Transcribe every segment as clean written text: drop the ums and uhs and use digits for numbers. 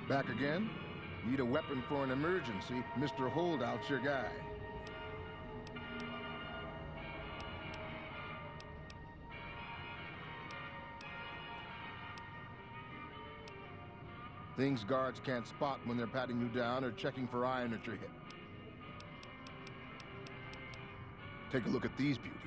Back again? Need a weapon for an emergency? Mr. Holdout's your guy. Things guards can't spot when they're patting you down or checking for iron at your hip. Take a look at these beauties.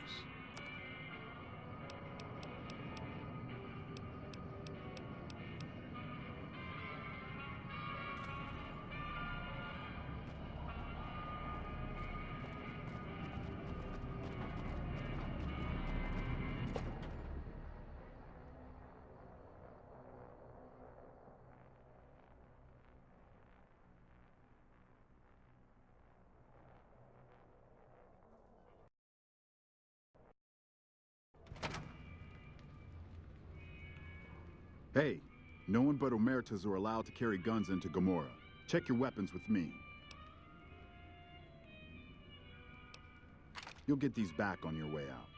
Hey, no one but Omertas are allowed to carry guns into Gomorrah. Check your weapons with me. You'll get these back on your way out.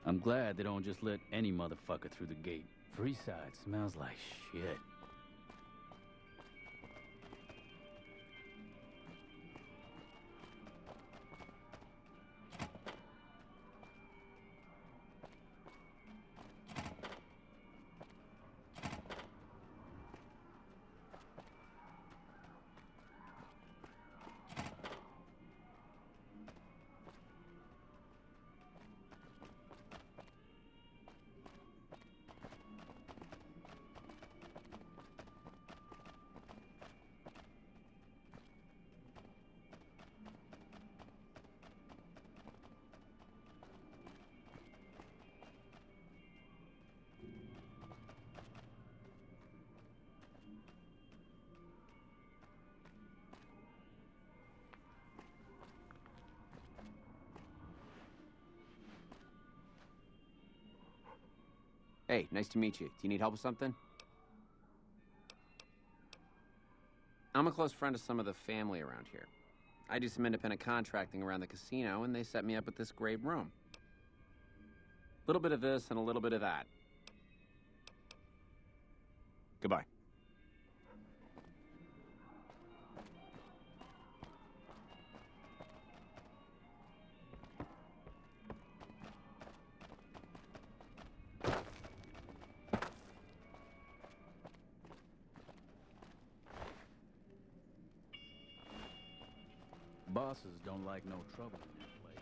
I'm glad they don't just let any motherfucker through the gate. Freeside smells like shit. Hey, nice to meet you. Do you need help with something? I'm a close friend of some of the family around here. I do some independent contracting around the casino, and they set me up with this great room. A little bit of this and a little bit of that. Goodbye. Bosses don't like no trouble in that place.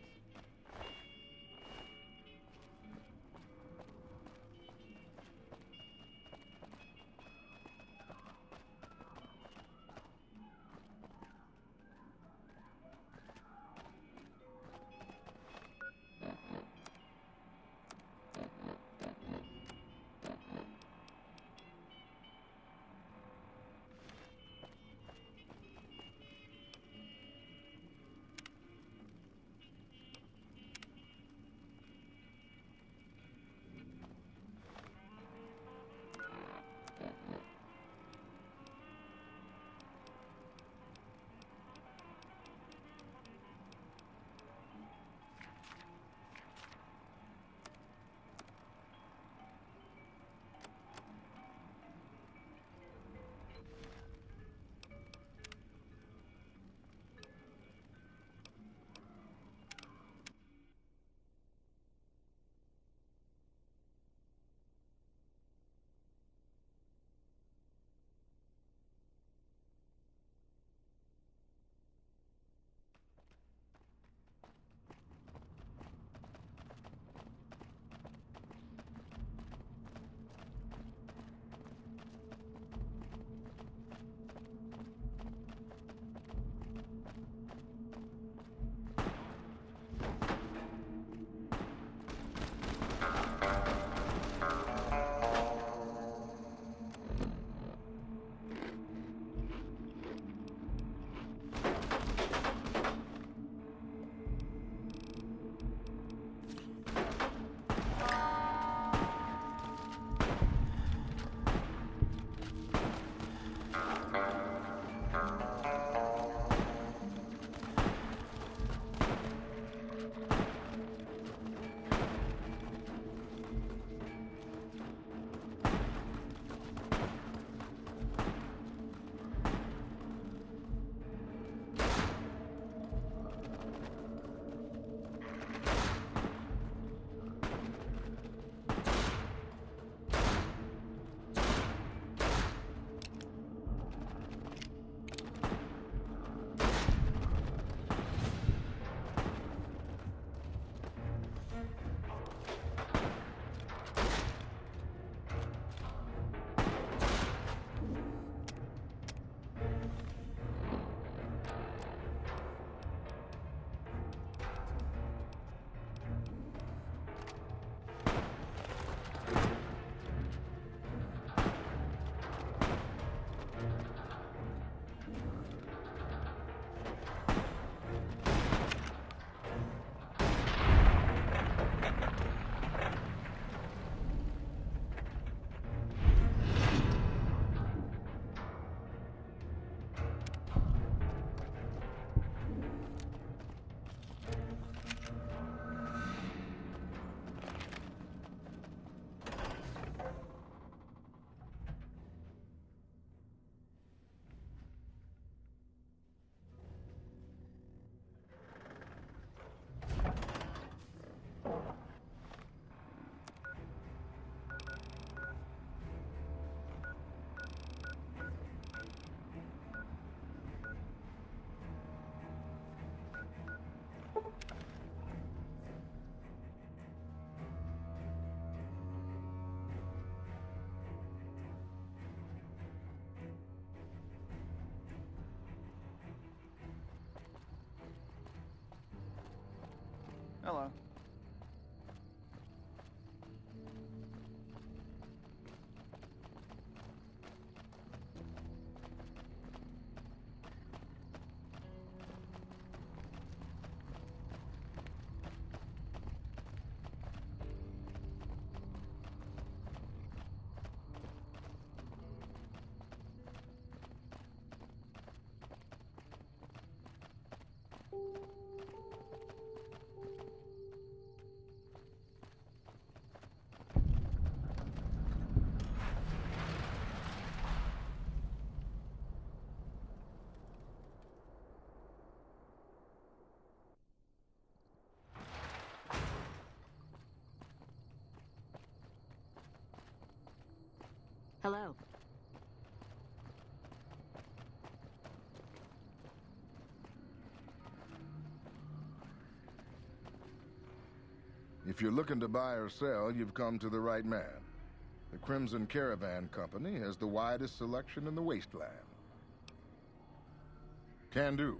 Hello. Hello. If you're looking to buy or sell, you've come to the right man. The Crimson Caravan Company has the widest selection in the wasteland. Can do.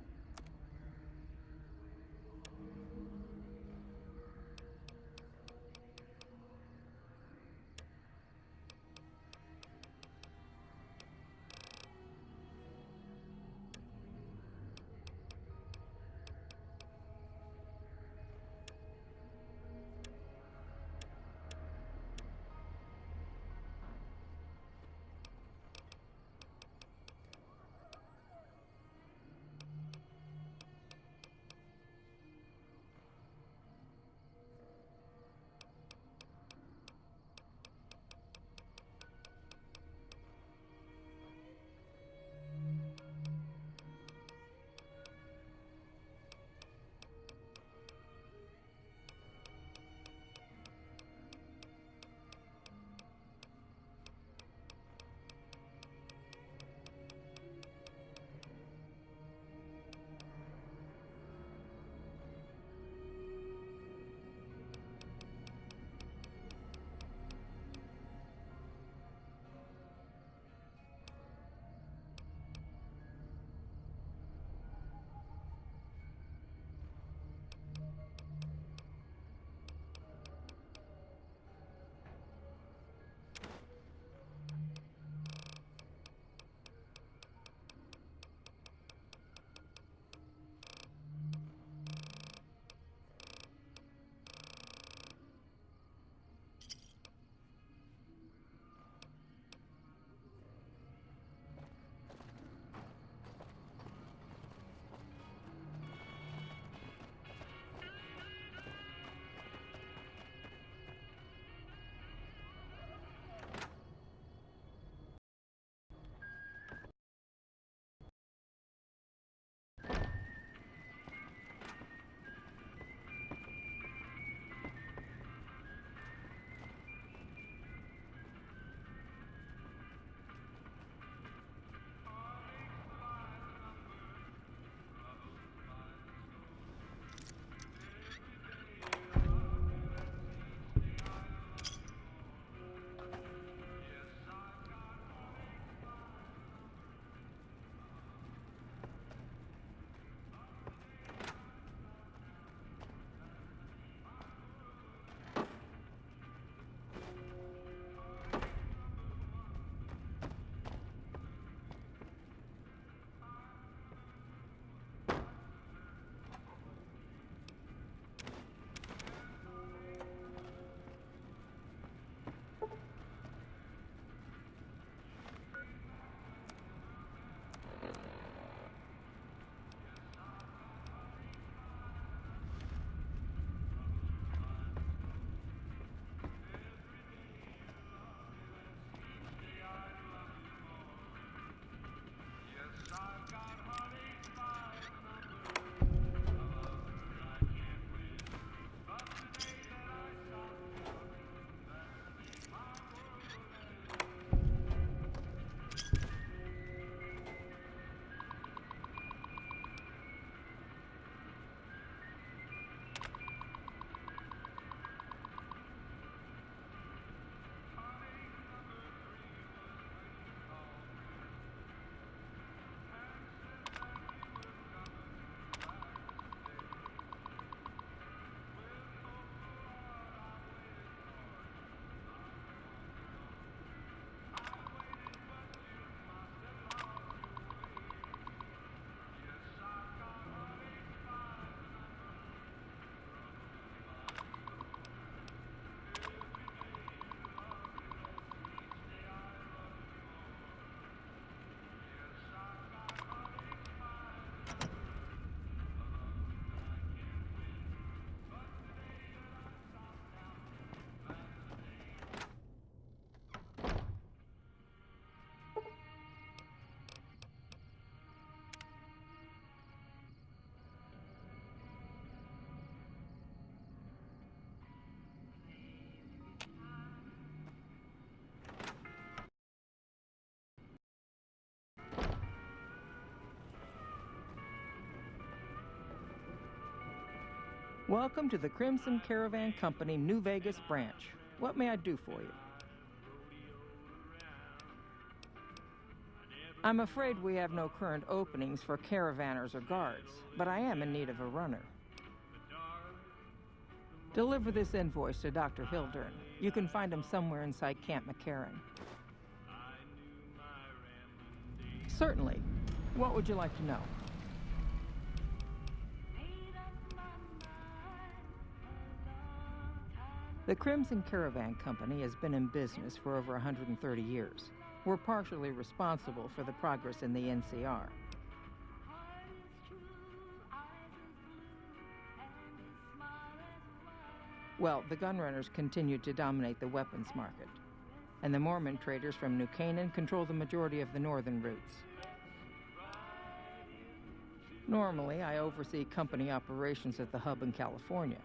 Welcome to the Crimson Caravan Company New Vegas branch. What may I do for you? I'm afraid we have no current openings for caravanners or guards, but I am in need of a runner. Deliver this invoice to Dr. Hildern. You can find him somewhere inside Camp McCarran. Certainly. What would you like to know? The Crimson Caravan Company has been in business for over 130 years. We're partially responsible for the progress in the NCR. Well, the gunrunners continue to dominate the weapons market, and the Mormon traders from New Canaan control the majority of the northern routes. Normally, I oversee company operations at the hub in California.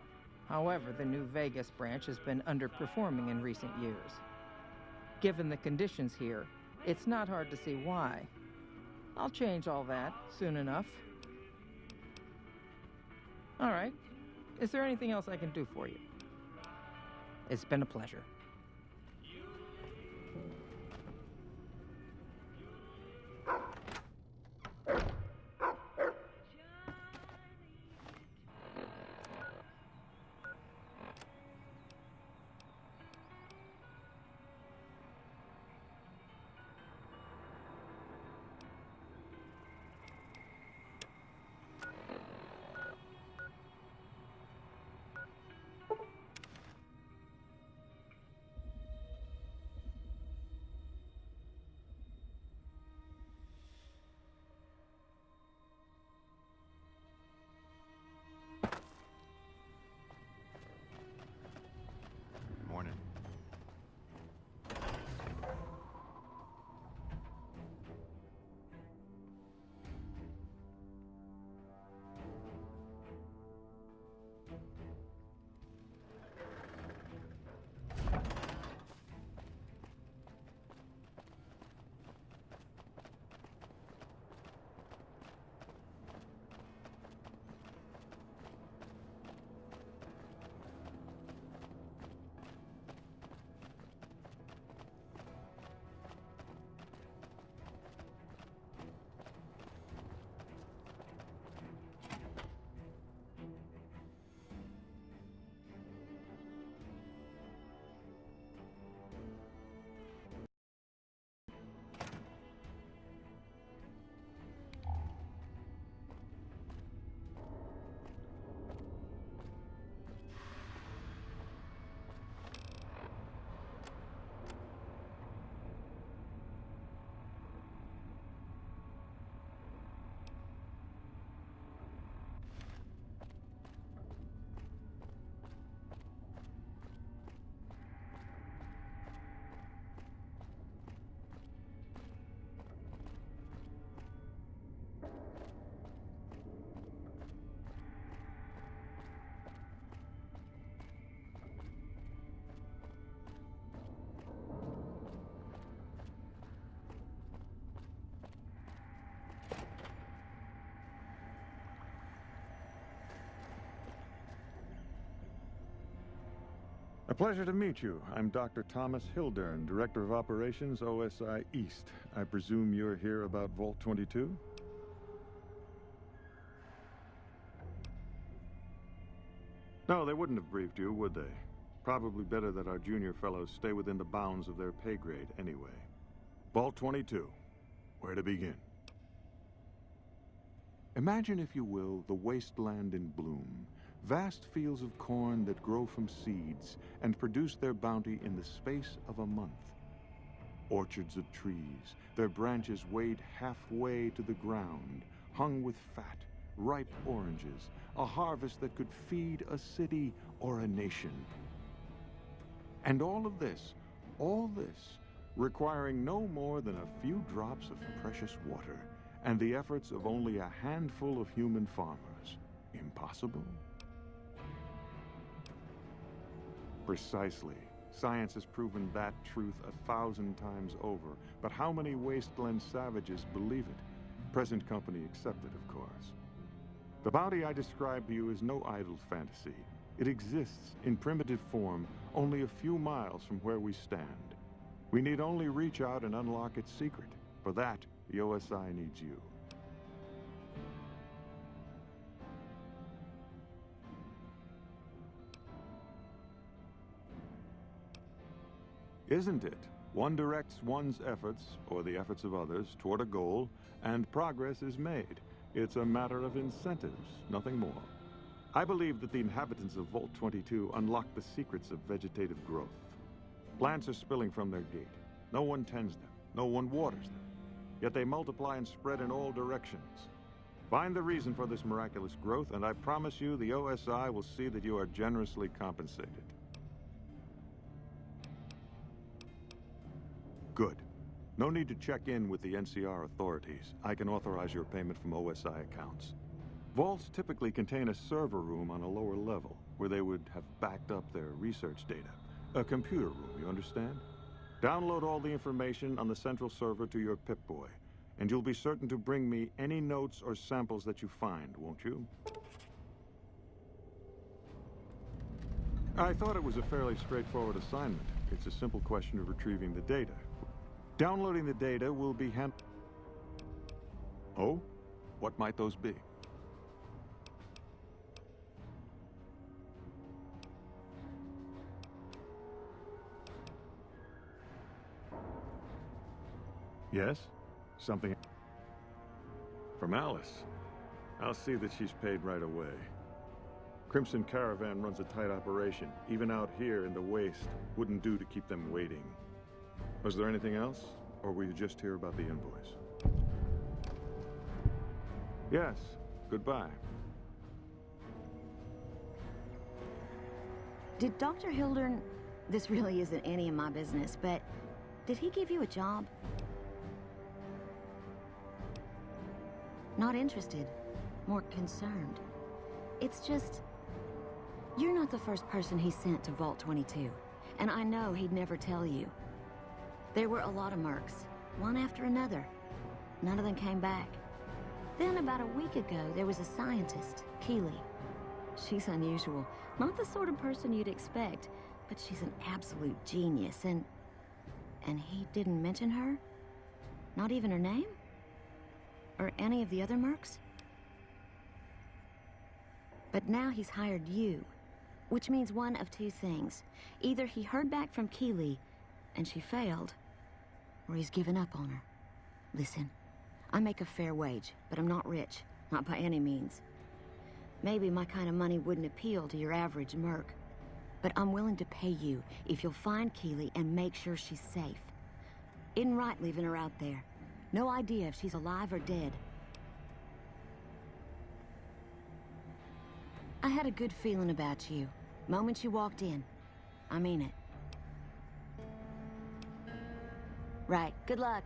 However, the New Vegas branch has been underperforming in recent years. Given the conditions here, it's not hard to see why. I'll change all that soon enough. All right. Is there anything else I can do for you? It's been a pleasure. Morning. A pleasure to meet you. I'm Dr. Thomas Hildern, Director of Operations, OSI East. I presume you're here about Vault 22? No, they wouldn't have briefed you, would they? Probably better that our junior fellows stay within the bounds of their pay grade anyway. Vault 22. Where to begin? Imagine, if you will, the wasteland in bloom. Vast fields of corn that grow from seeds and produce their bounty in the space of a month. Orchards of trees, their branches weighed halfway to the ground, hung with fat, ripe oranges, a harvest that could feed a city or a nation. And all this, requiring no more than a few drops of precious water and the efforts of only a handful of human farmers. Impossible? Precisely. Science has proven that truth 1,000 times over. But how many wasteland savages believe it? Present company accepted, of course. The bounty I described to you is no idle fantasy. It exists in primitive form only a few miles from where we stand. We need only reach out and unlock its secret. For that, the OSI needs you. Isn't it? One directs one's efforts, or the efforts of others, toward a goal, and progress is made. It's a matter of incentives, nothing more. I believe that the inhabitants of Vault 22 unlock the secrets of vegetative growth. Plants are spilling from their gate. No one tends them. No one waters them. Yet they multiply and spread in all directions. Find the reason for this miraculous growth, and I promise you the OSI will see that you are generously compensated. Good. No need to check in with the NCR authorities. I can authorize your payment from OSI accounts. Vaults typically contain a server room on a lower level, where they would have backed up their research data. A computer room, you understand? Download all the information on the central server to your Pip-Boy, and you'll be certain to bring me any notes or samples that you find, won't you? I thought it was a fairly straightforward assignment. It's a simple question of retrieving the data. Downloading the data will be Oh? What might those be? Yes? Something... From Alice. I'll see that she's paid right away. Crimson Caravan runs a tight operation. Even out here in the waste, wouldn't do to keep them waiting. Was there anything else? Or were you just here about the invoice? Yes. Goodbye. Did Dr. Hildern... This really isn't any of my business, but... Did he give you a job? Not interested. More concerned. It's just... You're not the first person he sent to Vault 22. And I know he'd never tell you. There were a lot of mercs, one after another. None of them came back. Then about a week ago, there was a scientist, Keeley. She's unusual. Not the sort of person you'd expect, but she's an absolute genius, and he didn't mention her? Not even her name? Or any of the other mercs? But now he's hired you, which means one of two things. Either he heard back from Keeley, and she failed, or he's given up on her. Listen, I make a fair wage, but I'm not rich, not by any means. Maybe my kind of money wouldn't appeal to your average merc, but I'm willing to pay you if you'll find Keeley and make sure she's safe. Isn't right leaving her out there. No idea if she's alive or dead. I had a good feeling about you, moment you walked in. I mean it. Right, good luck.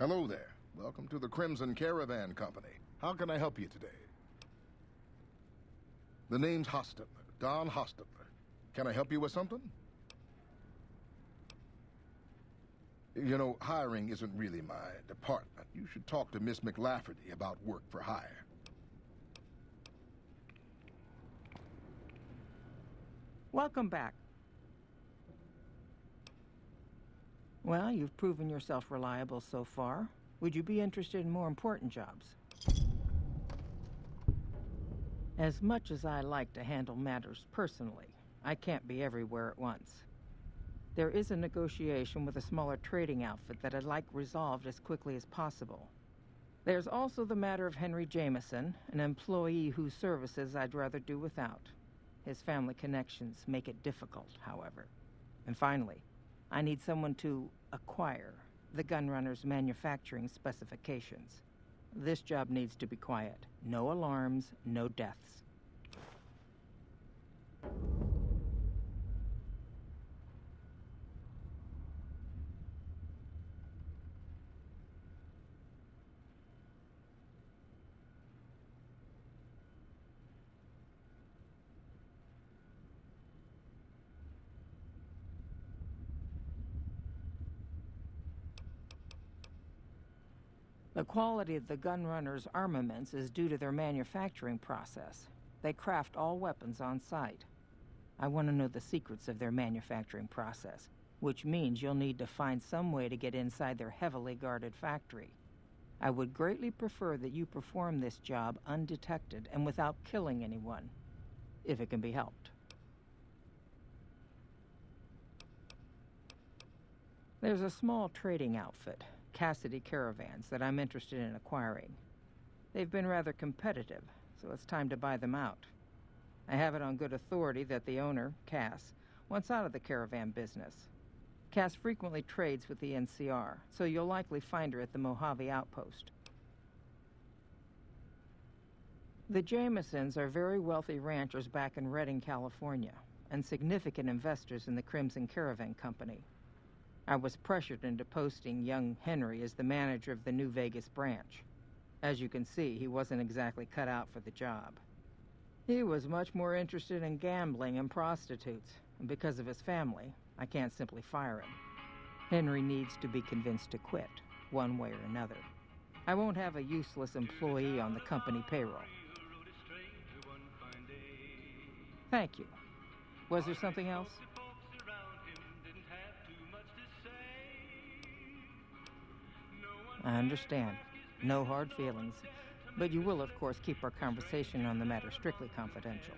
Hello there. Welcome to the Crimson Caravan Company. How can I help you today? The name's Hostetler, Don Hostetler. Can I help you with something? You know, hiring isn't really my department. You should talk to Miss McLafferty about work for hire. Welcome back. Well, you've proven yourself reliable so far. Would you be interested in more important jobs? As much as I like to handle matters personally, I can't be everywhere at once. There is a negotiation with a smaller trading outfit that I'd like resolved as quickly as possible. There's also the matter of Henry Jameson, an employee whose services I'd rather do without. His family connections make it difficult, however. And finally, I need someone to acquire the Gunrunner's manufacturing specifications. This job needs to be quiet. No alarms, no deaths. The quality of the Gunrunner's armaments is due to their manufacturing process. They craft all weapons on site. I want to know the secrets of their manufacturing process, which means you'll need to find some way to get inside their heavily guarded factory. I would greatly prefer that you perform this job undetected and without killing anyone, if it can be helped. There's a small trading outfit, Cassidy Caravans, that I'm interested in acquiring. They've been rather competitive, so it's time to buy them out. I have it on good authority that the owner, Cass, wants out of the caravan business. Cass frequently trades with the NCR, so you'll likely find her at the Mojave outpost. The Jamesons are very wealthy ranchers back in Redding, California, and significant investors in the Crimson Caravan Company. I was pressured into posting young Henry as the manager of the New Vegas branch. As you can see, he wasn't exactly cut out for the job. He was much more interested in gambling and prostitutes, and because of his family, I can't simply fire him. Henry needs to be convinced to quit, one way or another. I won't have a useless employee on the company payroll. Thank you. Was there something else? I understand. No hard feelings. But you will, of course, keep our conversation on the matter strictly confidential.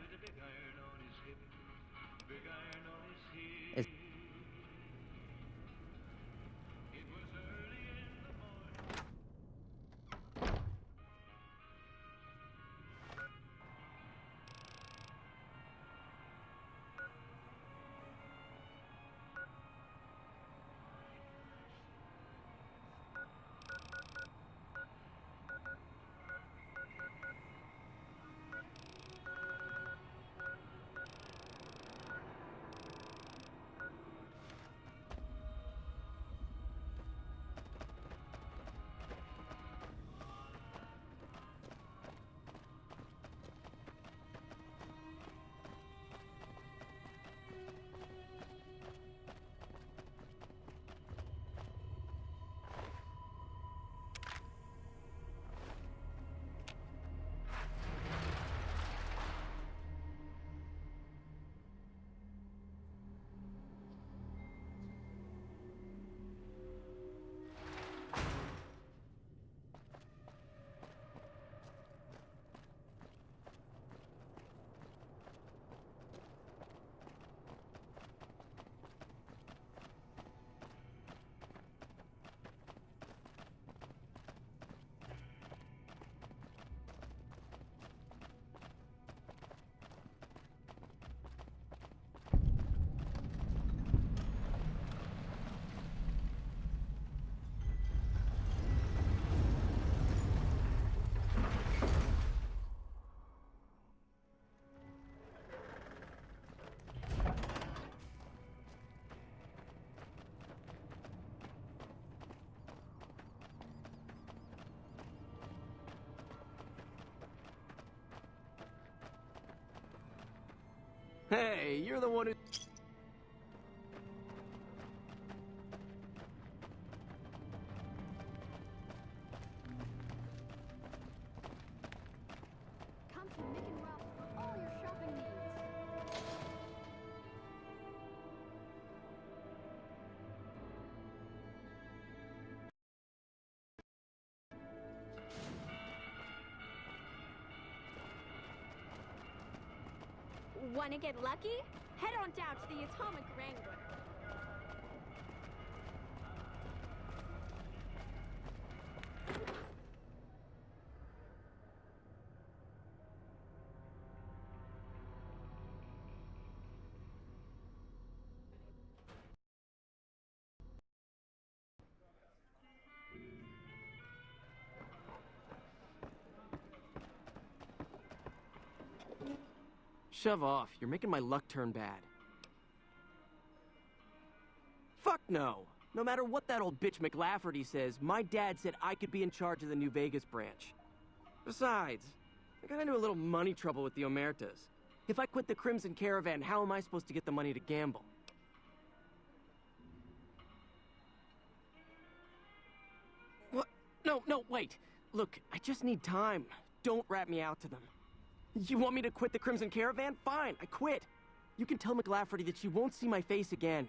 Hey, you're the one who... Come to Nick and Ralph for all your shopping needs. Wanna get lucky? Head on down to the Atomic Wrangler. Shove off. You're making my luck turn bad. Fuck no. No matter what that old bitch McLafferty says, my dad said I could be in charge of the New Vegas branch. Besides, I got into a little money trouble with the Omertas. If I quit the Crimson Caravan, how am I supposed to get the money to gamble? What? No, wait. Look, I just need time. Don't rat me out to them. You want me to quit the Crimson Caravan? Fine, I quit. You can tell McLafferty that she won't see my face again.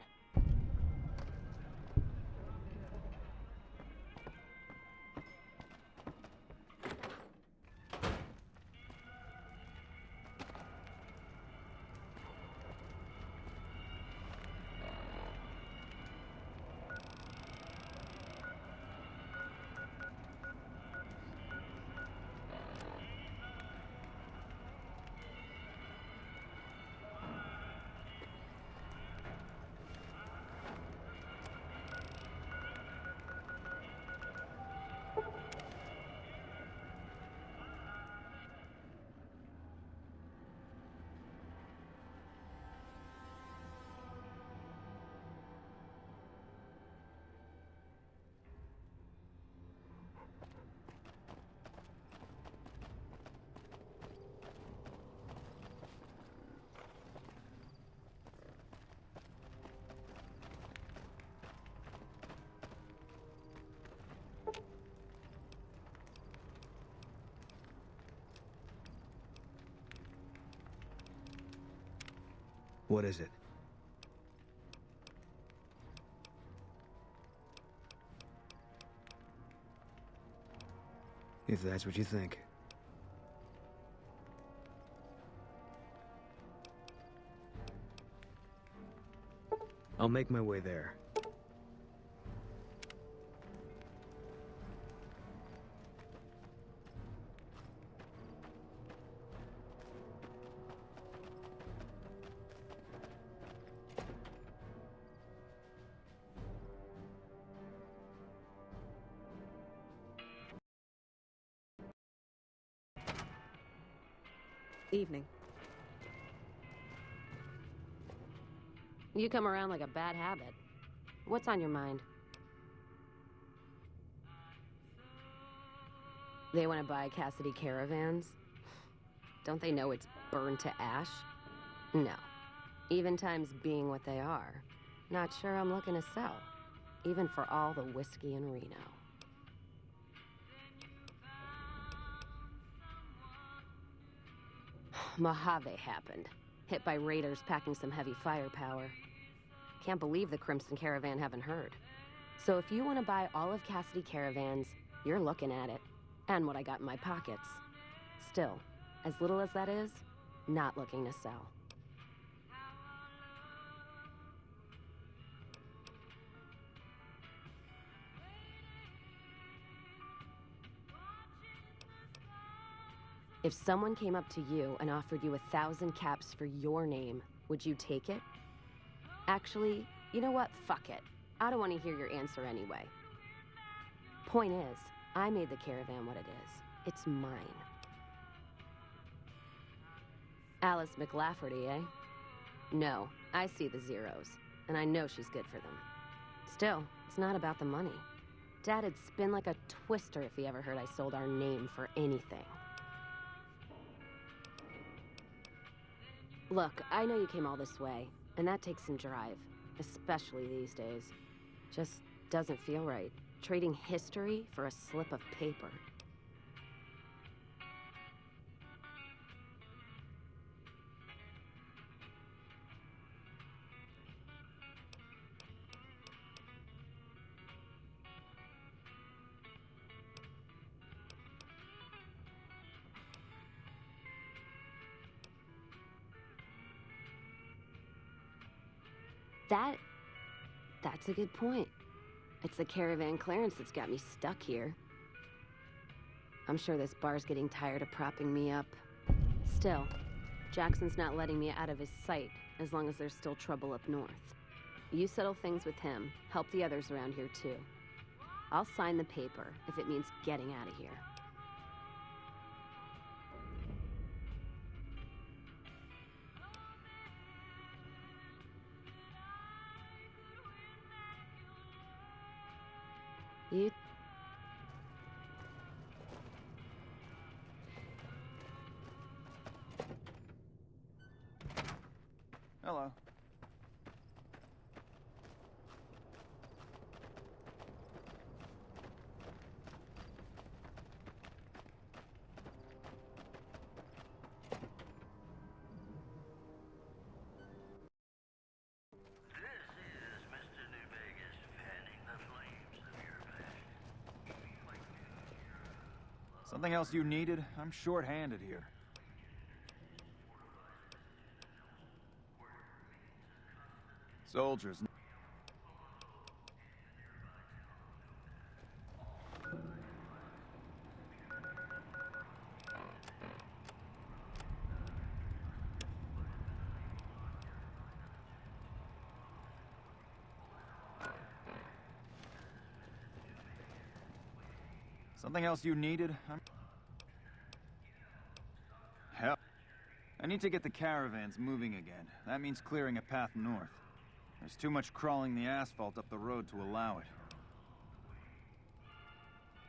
What is it? If that's what you think. I'll make my way there. Evening. You come around like a bad habit. What's on your mind? They want to buy Cassidy caravans? Don't they know it's burned to ash? No. Even times being what they are, not sure I'm looking to sell. Even for all the whiskey in Reno. Mojave happened. Hit by raiders packing some heavy firepower. Can't believe the Crimson Caravan haven't heard. So if you want to buy all of Cassidy caravans, you're looking at it. And what I got in my pockets. Still, as little as that is, not looking to sell. If someone came up to you and offered you 1,000 caps for your name, would you take it? Actually, you know what? Fuck it. I don't want to hear your answer anyway. Point is, I made the caravan what it is. It's mine. Alice McLafferty, eh? No, I see the zeros, and I know she's good for them. Still, it's not about the money. Dad'd spin like a twister if he ever heard I sold our name for anything. Look, I know you came all this way, and that takes some drive, especially these days. Just doesn't feel right. Trading history for a slip of paper. That's a good point. It's the caravan clearance that's got me stuck here. I'm sure this bar's getting tired of propping me up. Still, Jackson's not letting me out of his sight as long as there's still trouble up north. You settle things with him, help the others around here too. I'll sign the paper if it means getting out of here. You... Hello. Something else you needed? I'm short-handed here. Soldiers. Something else you needed? Hell. I need to get the caravans moving again. That means clearing a path north. There's too much crawling the asphalt up the road to allow it.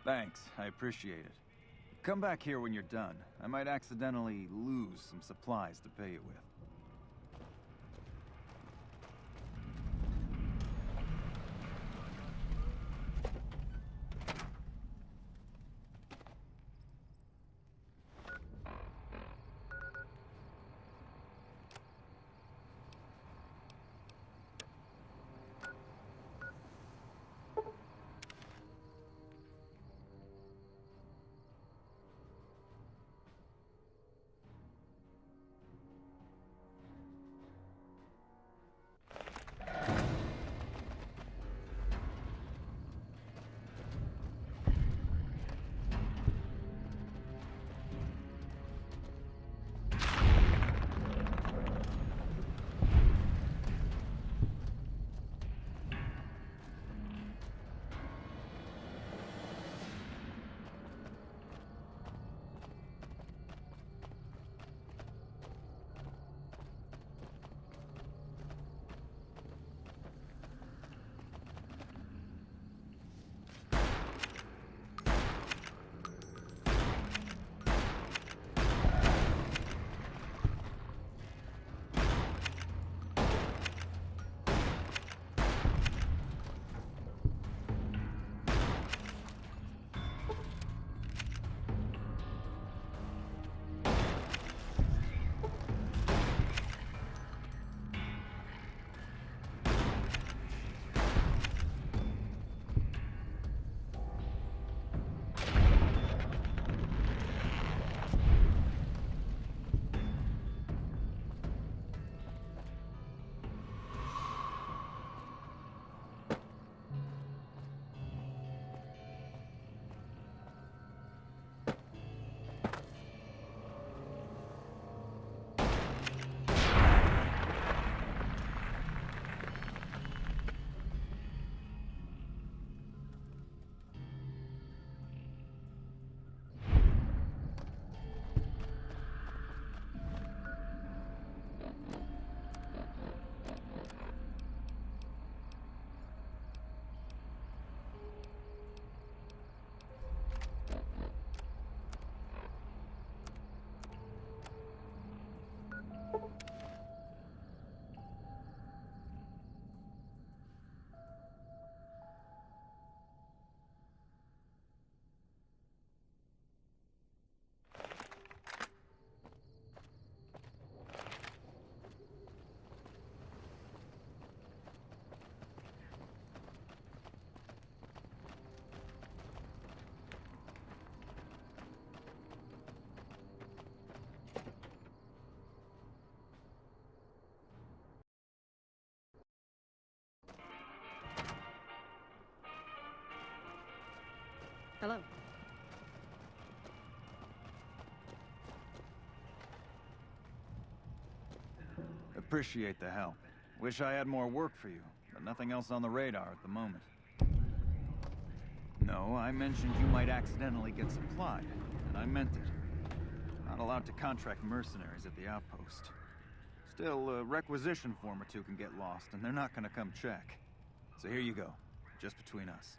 Thanks, I appreciate it. Come back here when you're done. I might accidentally lose some supplies to pay you with. Hello. Appreciate the help. Wish I had more work for you, but nothing else on the radar at the moment. No, I mentioned you might accidentally get supplied, and I meant it. Not allowed to contract mercenaries at the outpost. Still, a requisition form or two can get lost, and they're not gonna come check. So here you go, just between us.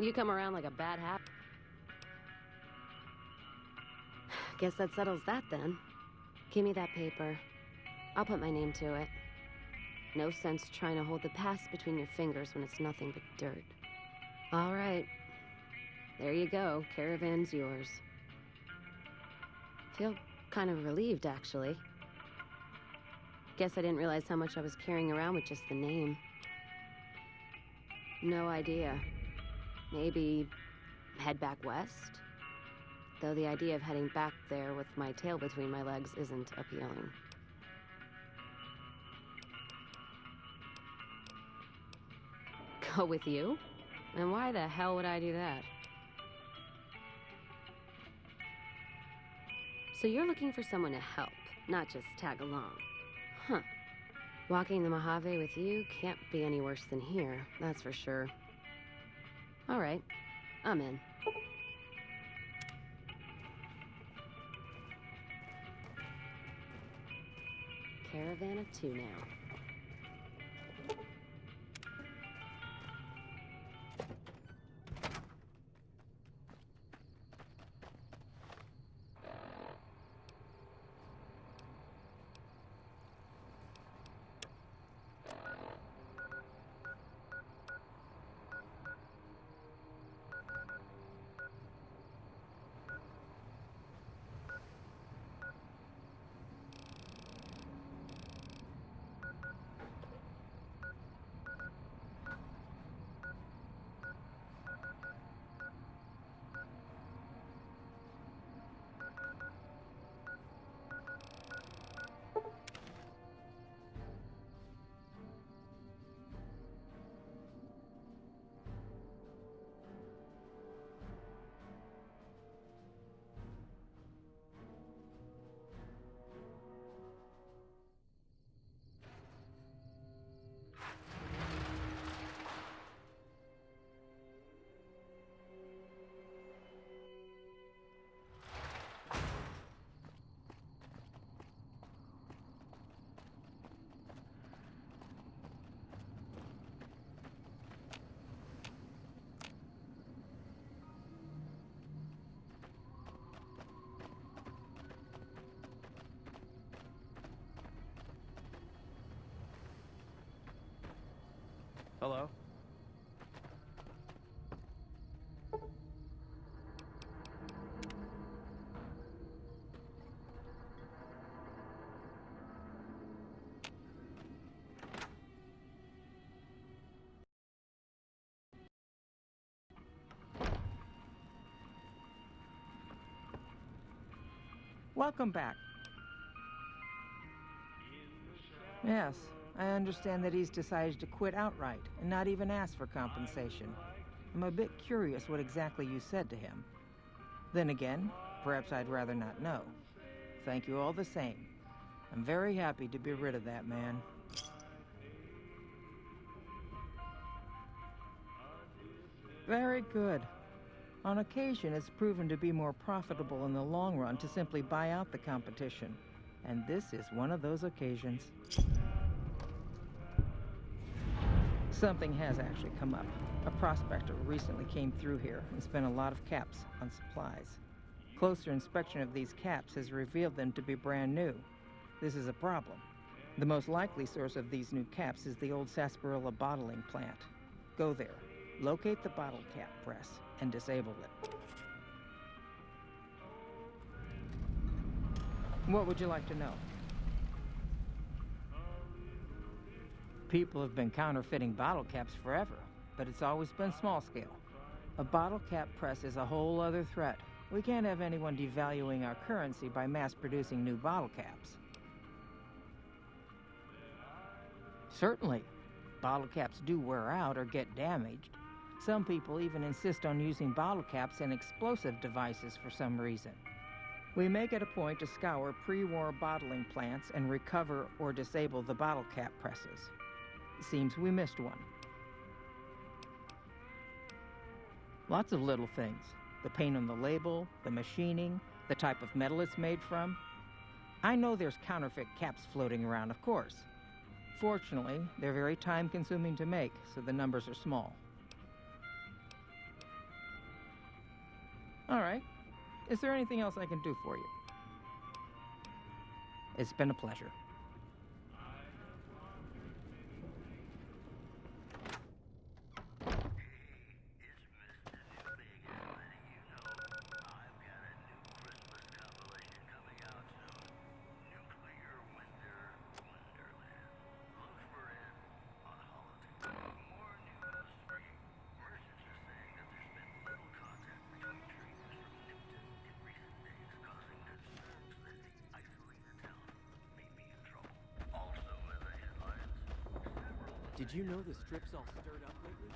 You come around like a bad habit. Guess that settles that then. Give me that paper. I'll put my name to it. No sense trying to hold the past between your fingers when it's nothing but dirt. All right. There you go. Caravan's yours. Feel kind of relieved, actually. Guess I didn't realize how much I was carrying around with just the name. No idea. Maybe head back west? Though the idea of heading back there with my tail between my legs isn't appealing. Go with you? And why the hell would I do that? So you're looking for someone to help, not just tag along. Huh. Walking the Mojave with you can't be any worse than here, that's for sure. All right, I'm in. Caravan of two now. Hello? Welcome back. Yes, I understand that he's decided to quit outright and not even ask for compensation. I'm a bit curious what exactly you said to him. Then again, perhaps I'd rather not know. Thank you all the same. I'm very happy to be rid of that man. Very good. On occasion, it's proven to be more profitable in the long run to simply buy out the competition. And this is one of those occasions. Something has actually come up. A prospector recently came through here and spent a lot of caps on supplies. Closer inspection of these caps has revealed them to be brand new. This is a problem. The most likely source of these new caps is the old sarsaparilla bottling plant. Go there, locate the bottle cap press, and disable it. What would you like to know? People have been counterfeiting bottle caps forever, but it's always been small scale. A bottle cap press is a whole other threat. We can't have anyone devaluing our currency by mass-producing new bottle caps. Certainly. Bottle caps do wear out or get damaged. Some people even insist on using bottle caps in explosive devices for some reason. We make it a point to scour pre-war bottling plants and recover or disable the bottle cap presses. It seems we missed one. Lots of little things. The paint on the label, the machining, the type of metal it's made from. I know there's counterfeit caps floating around, of course. Fortunately, they're very time-consuming to make, so the numbers are small. All right. Is there anything else I can do for you? It's been a pleasure. Did you know the strip's all stirred up lately?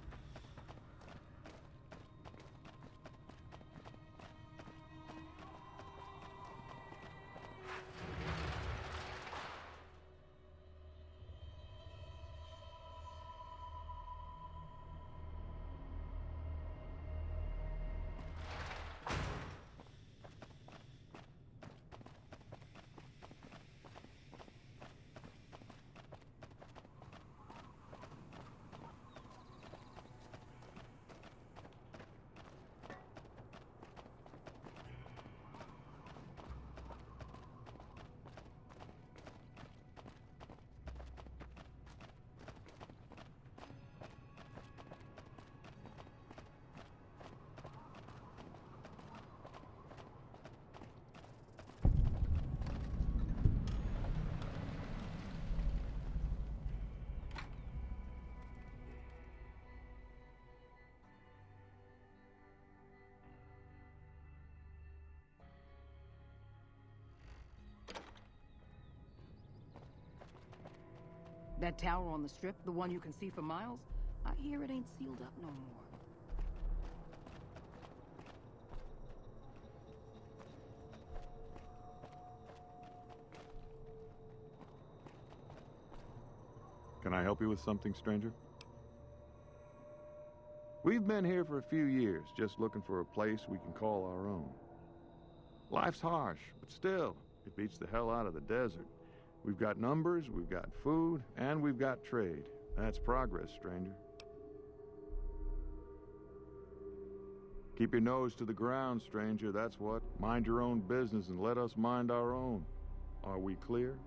That tower on the strip, the one you can see for miles, I hear it ain't sealed up no more. Can I help you with something, stranger? We've been here for a few years, just looking for a place we can call our own. Life's harsh, but still, it beats the hell out of the desert. We've got numbers, we've got food, and we've got trade. That's progress, stranger. Keep your nose to the ground, stranger, that's what. Mind your own business and let us mind our own. Are we clear?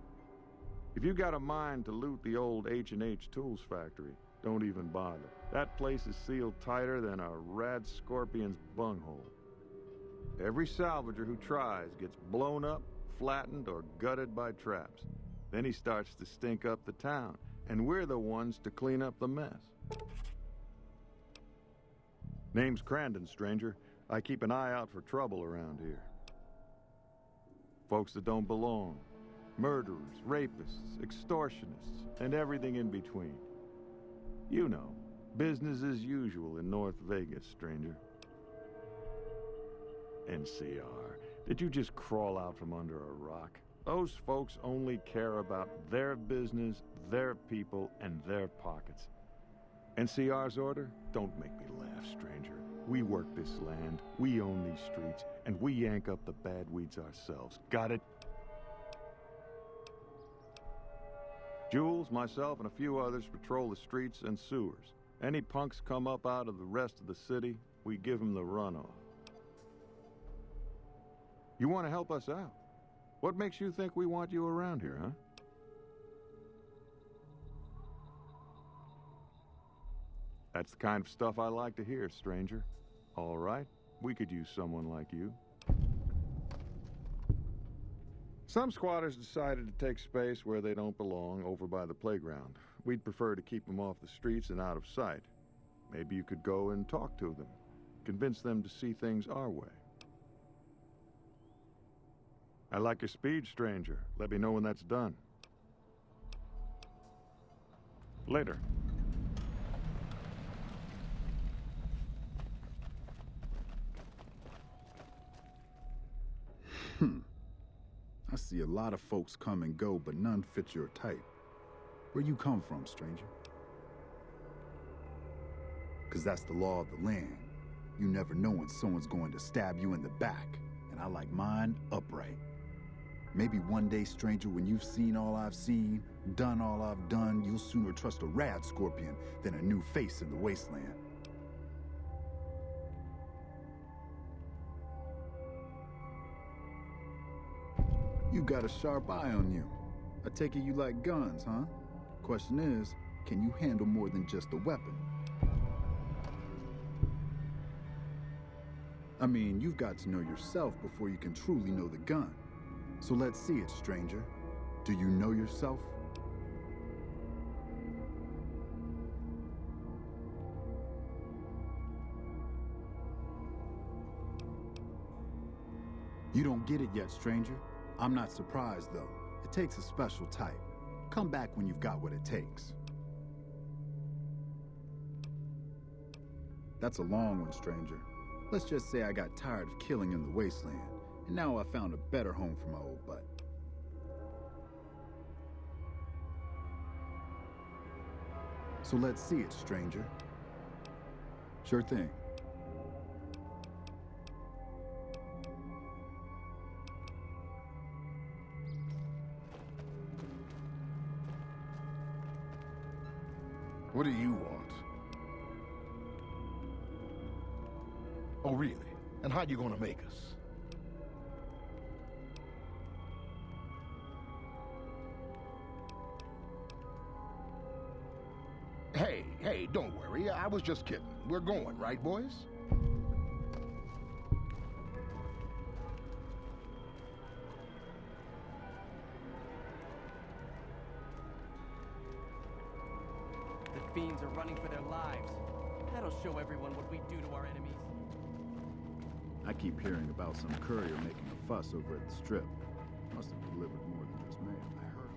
If you got a mind to loot the old H&H Tools factory, Don't even bother. That place is sealed tighter than a rad scorpion's bunghole. Every salvager who tries gets blown up, flattened, or gutted by traps. Then he starts to stink up the town, and we're the ones to clean up the mess. Name's Crandon, stranger. I keep an eye out for trouble around here. Folks that don't belong. Murderers, rapists, extortionists, and everything in between. You know, business as usual in North Vegas, stranger. NCR, did you just crawl out from under a rock? Those folks only care about their business, their people, and their pockets. NCR's order? Don't make me laugh, stranger. We work this land, we own these streets, and we yank up the bad weeds ourselves. Got it? Jules, myself, and a few others patrol the streets and sewers. Any punks come up out of the rest of the city, we give them the runoff. You want to help us out? What makes you think we want you around here, huh? That's the kind of stuff I like to hear, stranger. All right, we could use someone like you. Some squatters decided to take space where they don't belong, over by the playground. We'd prefer to keep them off the streets and out of sight. Maybe you could go and talk to them, convince them to see things our way. I like your speed, stranger. Let me know when that's done. Later. I see a lot of folks come and go, but none fit your type. Where you come from, stranger? 'Cause that's the law of the land. You never know when someone's going to stab you in the back, and I like mine upright. Maybe one day, stranger, when you've seen all I've seen, done all I've done, you'll sooner trust a rad scorpion than a new face in the wasteland. You got a sharp eye on you. I take it you like guns, huh? Question is, can you handle more than just a weapon? I mean, you've got to know yourself before you can truly know the gun. So let's see it, stranger. Do you know yourself? You don't get it yet, stranger. I'm not surprised, though. It takes a special type. Come back when you've got what it takes. That's a long one, stranger. Let's just say I got tired of killing in the wasteland, and now I found a better home for my old butt. So let's see it, stranger. Sure thing. What do you want? Oh, really? And how you gonna make us? Hey, don't worry. I was just kidding. We're going, right, boys? The fiends are running for their lives. That'll show everyone what we do to our enemies. I keep hearing about some courier making a fuss over at the strip. Must have delivered more than just mail. I heard.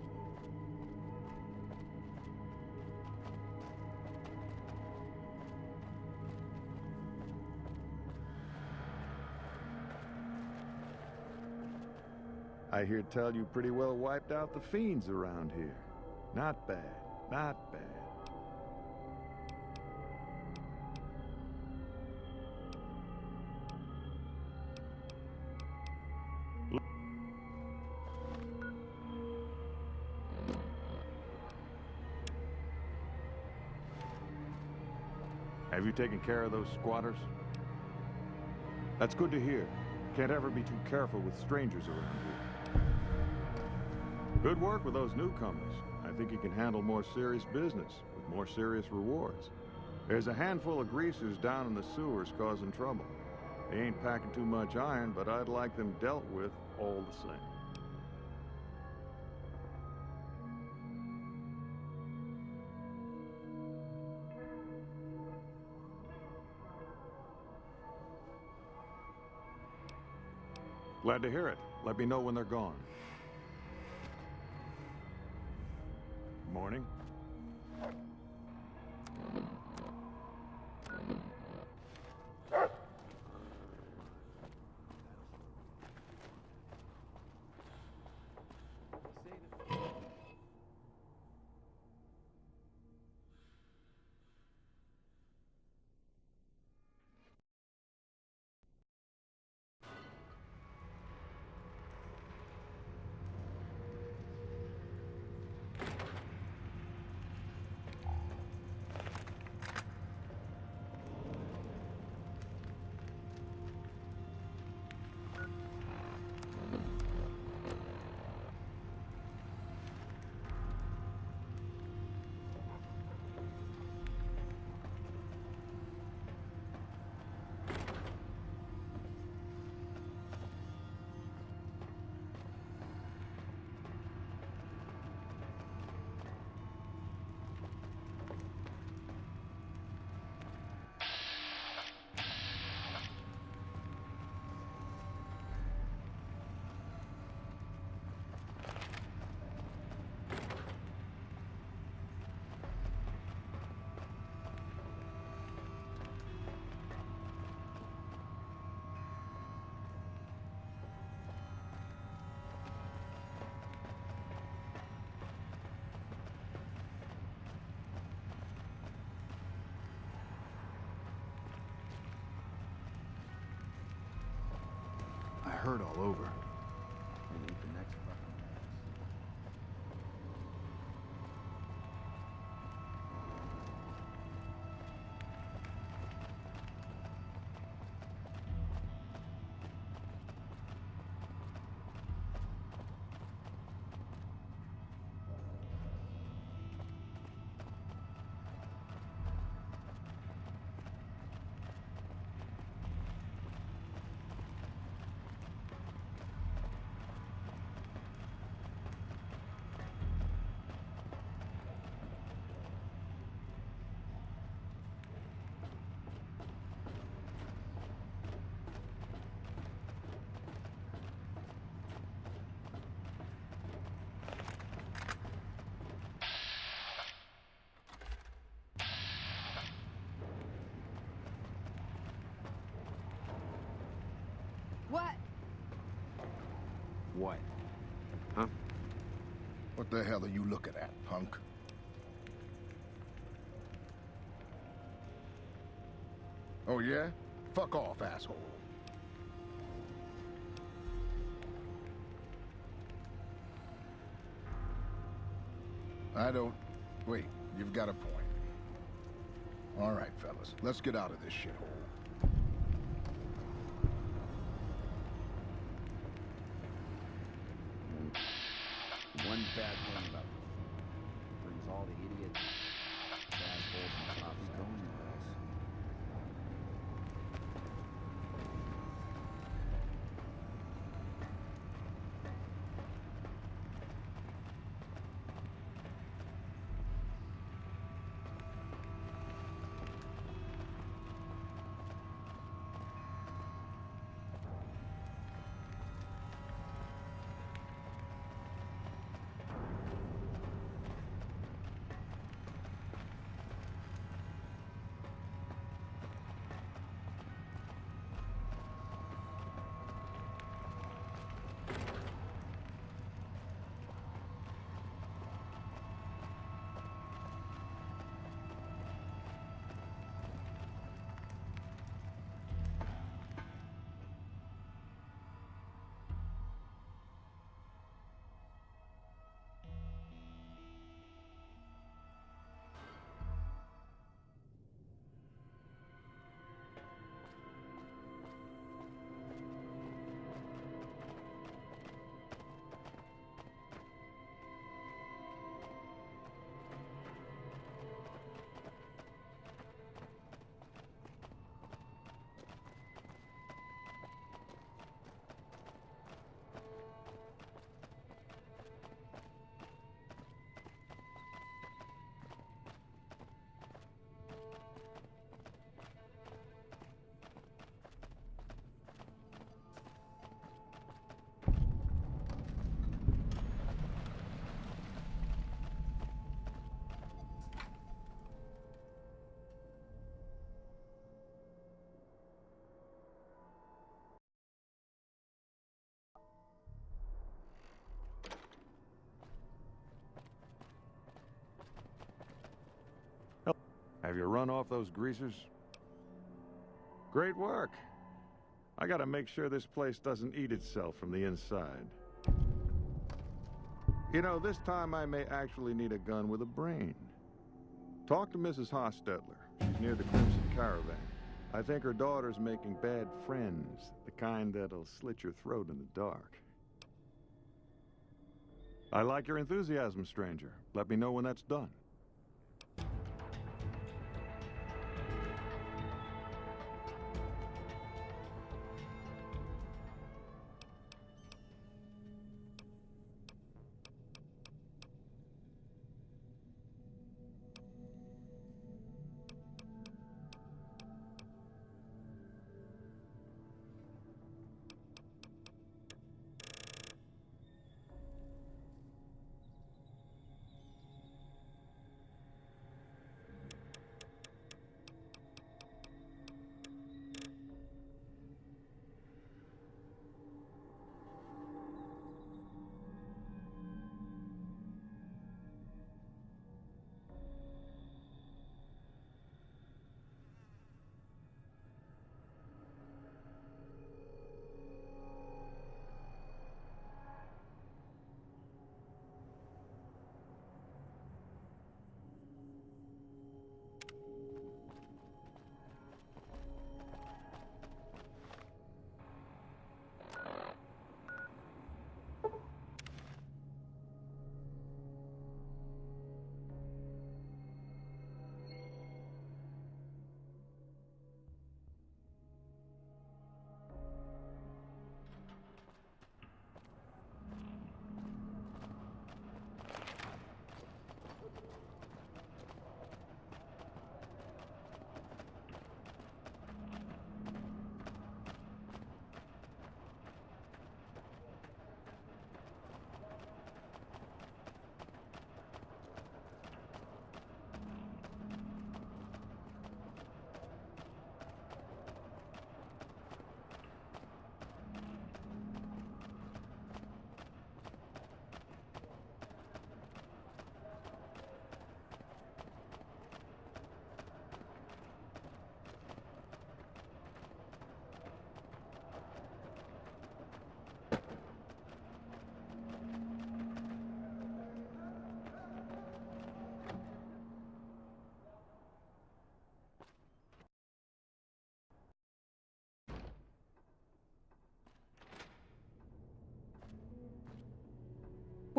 I hear tell you pretty well wiped out the fiends around here. Not bad, not bad. Have you taken care of those squatters? That's good to hear. Can't ever be too careful with strangers around here. Good work with those newcomers. I think you can handle more serious business with more serious rewards. There's a handful of greasers down in the sewers causing trouble. They ain't packing too much iron, but I'd like them dealt with all the same. Glad to hear it. Let me know when they're gone. Morning. I heard all over. And eat the next fucking What? What? Huh? What the hell are you looking at, punk? Oh, yeah? Fuck off, asshole. I don't... Wait, you've got a point. All right, fellas, let's get out of this shithole. One bad thing about this brings all the idiots, assholes, and cops going to us. Have you run off those greasers? Great work. I gotta make sure this place doesn't eat itself from the inside. You know, this time I may actually need a gun with a brain. Talk to Mrs. Hostetler. She's near the Crimson Caravan. I think her daughter's making bad friends, the kind that'll slit your throat in the dark. I like your enthusiasm, stranger. Let me know when that's done.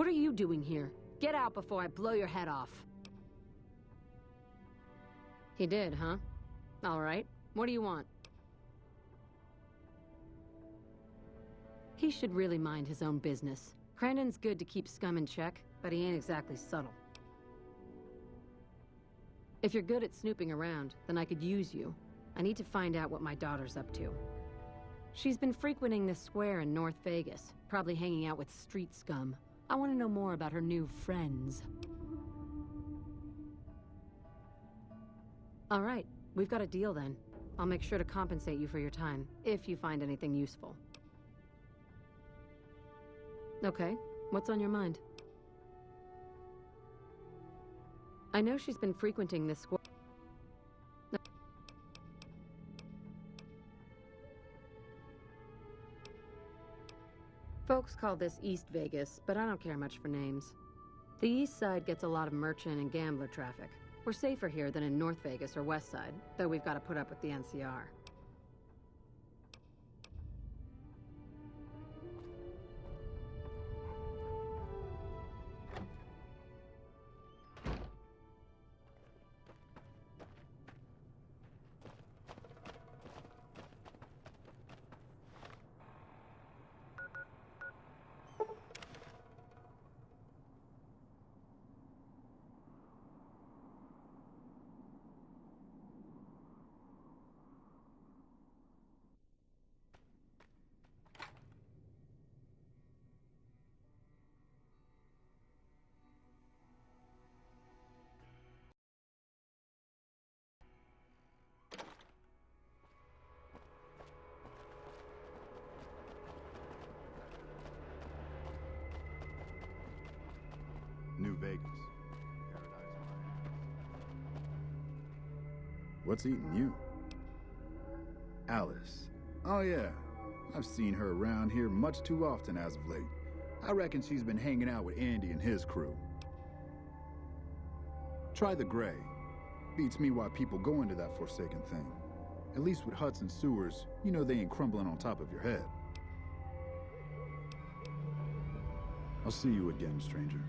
What are you doing here? Get out before I blow your head off. He did, huh? All right. What do you want? He should really mind his own business. Crandon's good to keep scum in check, but he ain't exactly subtle. If you're good at snooping around, then I could use you. I need to find out what my daughter's up to. She's been frequenting this square in North Vegas, probably hanging out with street scum. I want to know more about her new friends. All right, we've got a deal then. I'll make sure to compensate you for your time, if you find anything useful. Okay, what's on your mind? I know she's been frequenting this square. Folks call this East Vegas, but I don't care much for names. The East Side gets a lot of merchant and gambler traffic. We're safer here than in North Vegas or West Side, though we've got to put up with the NCR. New Vegas. What's eating you? Alice. Oh yeah, I've seen her around here much too often as of late. I reckon she's been hanging out with Andy and his crew. Try the gray. Beats me why people go into that forsaken thing. At least with huts and sewers, you know they ain't crumbling on top of your head. I'll see you again, stranger.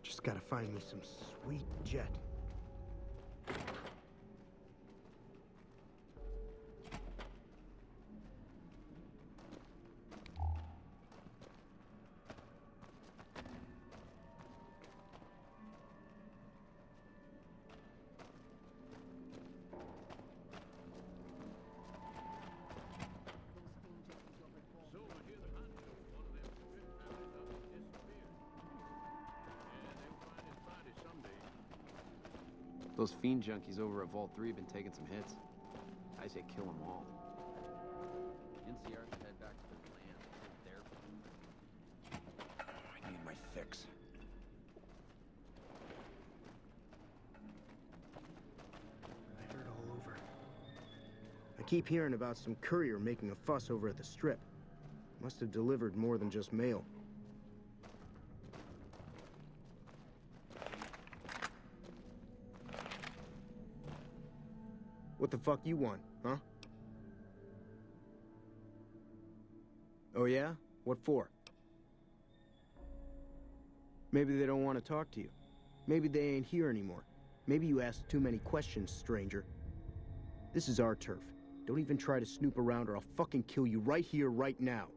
Just gotta find me some sweet jet. Those fiend junkies over at Vault 3 have been taking some hits. I say kill them all. NCR should head back to their land. I need my fix. I heard all over. I keep hearing about some courier making a fuss over at the Strip. Must have delivered more than just mail. What the fuck you want, huh? Oh yeah? What for? Maybe they don't want to talk to you. Maybe they ain't here anymore. Maybe you asked too many questions, stranger. This is our turf. Don't even try to snoop around or I'll fucking kill you right here, right now.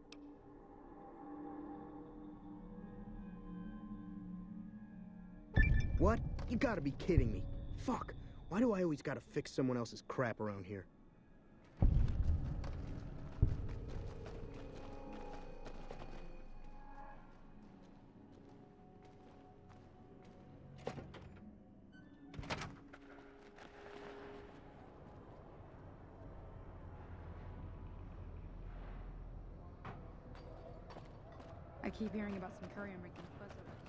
What? You gotta be kidding me. Fuck. Why do I always gotta fix someone else's crap around here? I keep hearing about some courier making a fuss over the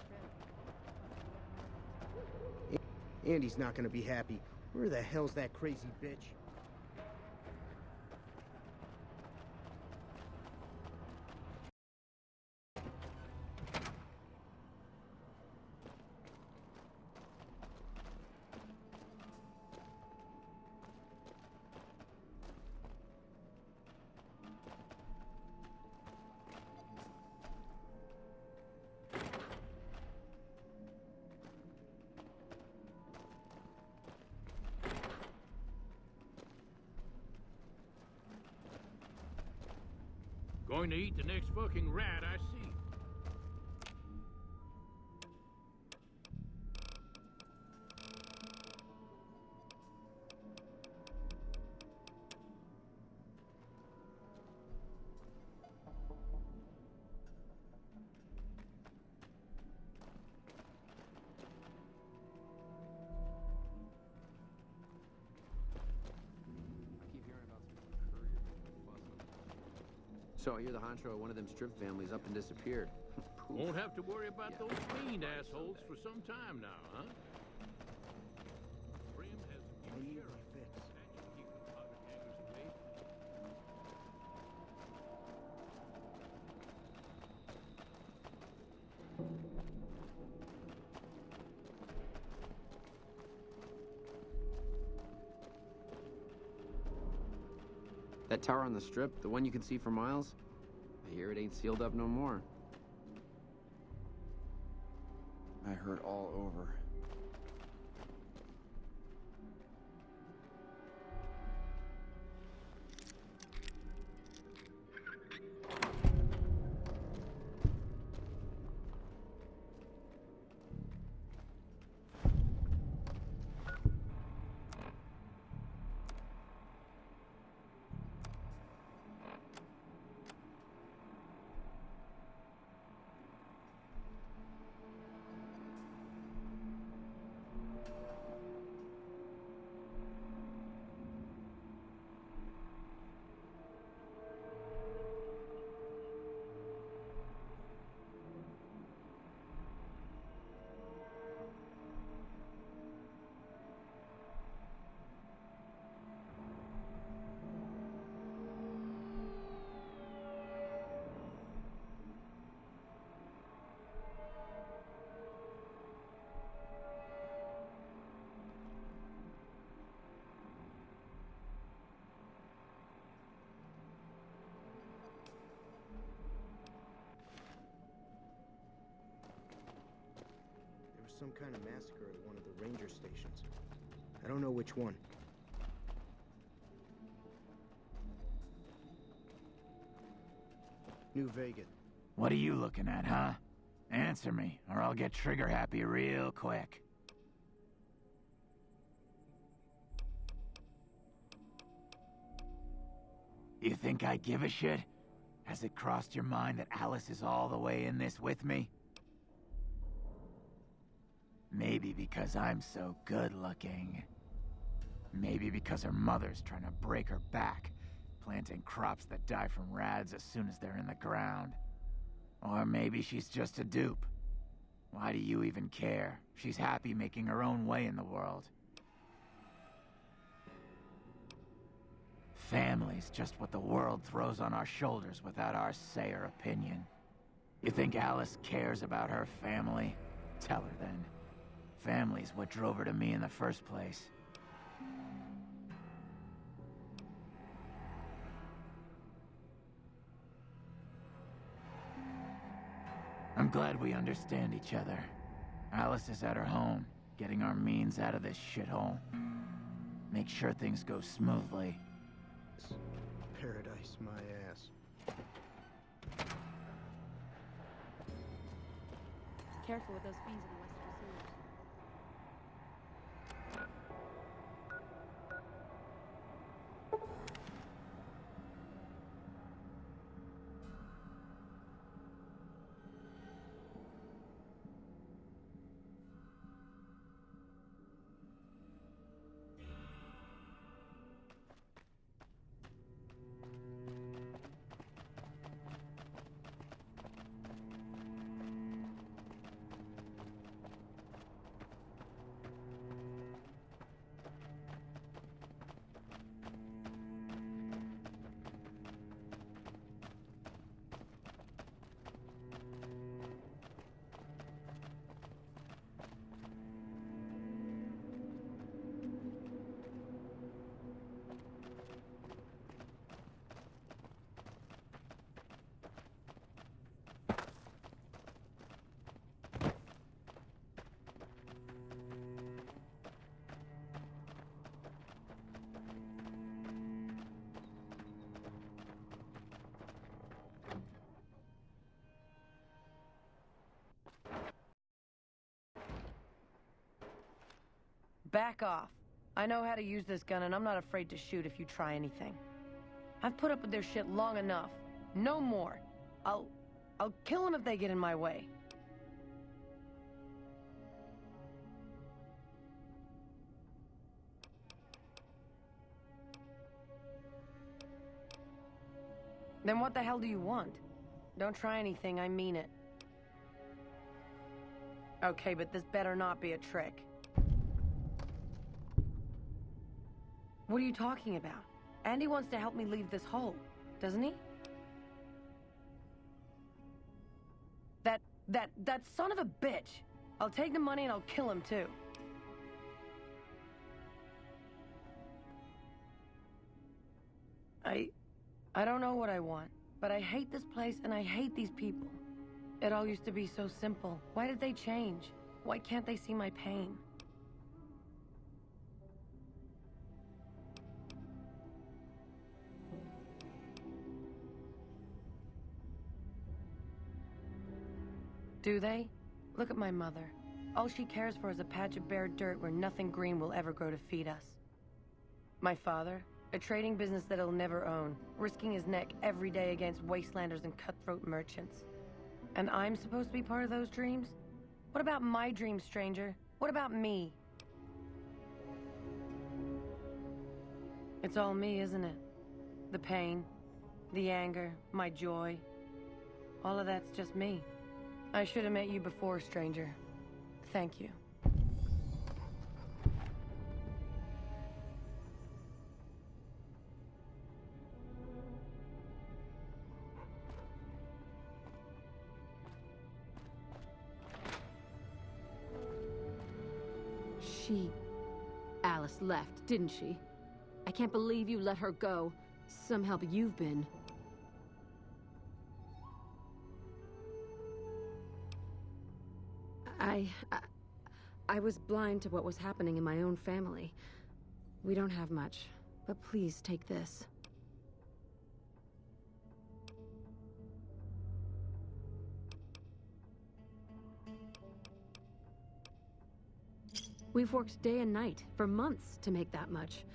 strip. Andy's not gonna be happy. Where the hell's that crazy bitch? Going to eat the next fucking rat I see. So you're the honcho of one of them strip families up and disappeared. Won't have to worry about those fiend assholes for some time now, huh? Brim has a new sheriff. That should keep the pocket hangers away. That tower on the strip, the one you can see for miles, I hear it ain't sealed up no more. I heard all over. some kind of massacre at one of the ranger stations. I don't know which one. New Vegas. What are you looking at, huh? Answer me, or I'll get trigger happy real quick. You think I give a shit? Has it crossed your mind that Alice is all the way in this with me? Maybe because I'm so good-looking. Maybe because her mother's trying to break her back, planting crops that die from rads as soon as they're in the ground. Or maybe she's just a dupe. Why do you even care? She's happy making her own way in the world. Family's just what the world throws on our shoulders without our say or opinion. You think Alice cares about her family? Tell her then. Family's what drove her to me in the first place. I'm glad we understand each other. Alice is at her home, getting our means out of this shithole. Make sure things go smoothly. Paradise, my ass. Careful with those fiends in the western sewers. Back off. I know how to use this gun, and I'm not afraid to shoot if you try anything. I've put up with their shit long enough. No more. I'll kill them if they get in my way. Then what the hell do you want? Don't try anything, I mean it. Okay, but this better not be a trick. What are you talking about? Andy wants to help me leave this hole, doesn't he? That son of a bitch! I'll take the money and I'll kill him too. I don't know what I want, but I hate this place and I hate these people. It all used to be so simple. Why did they change? Why can't they see my pain? Do they? Look at my mother. All she cares for is a patch of bare dirt where nothing green will ever grow to feed us. My father, a trading business that he'll never own, risking his neck every day against wastelanders and cutthroat merchants. And I'm supposed to be part of those dreams? What about my dreams, stranger? What about me? It's all me, isn't it? The pain, the anger, my joy. All of that's just me. I should have met you before, stranger. Thank you. Alice left, didn't she? I can't believe you let her go. Some help you've been. I was blind to what was happening in my own family. We don't have much, but please take this. We've worked day and night for months to make that much.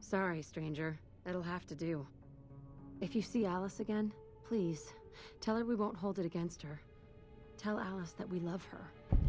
Sorry, stranger. That'll have to do. If you see Alice again, please, tell her we won't hold it against her. Tell Alice that we love her.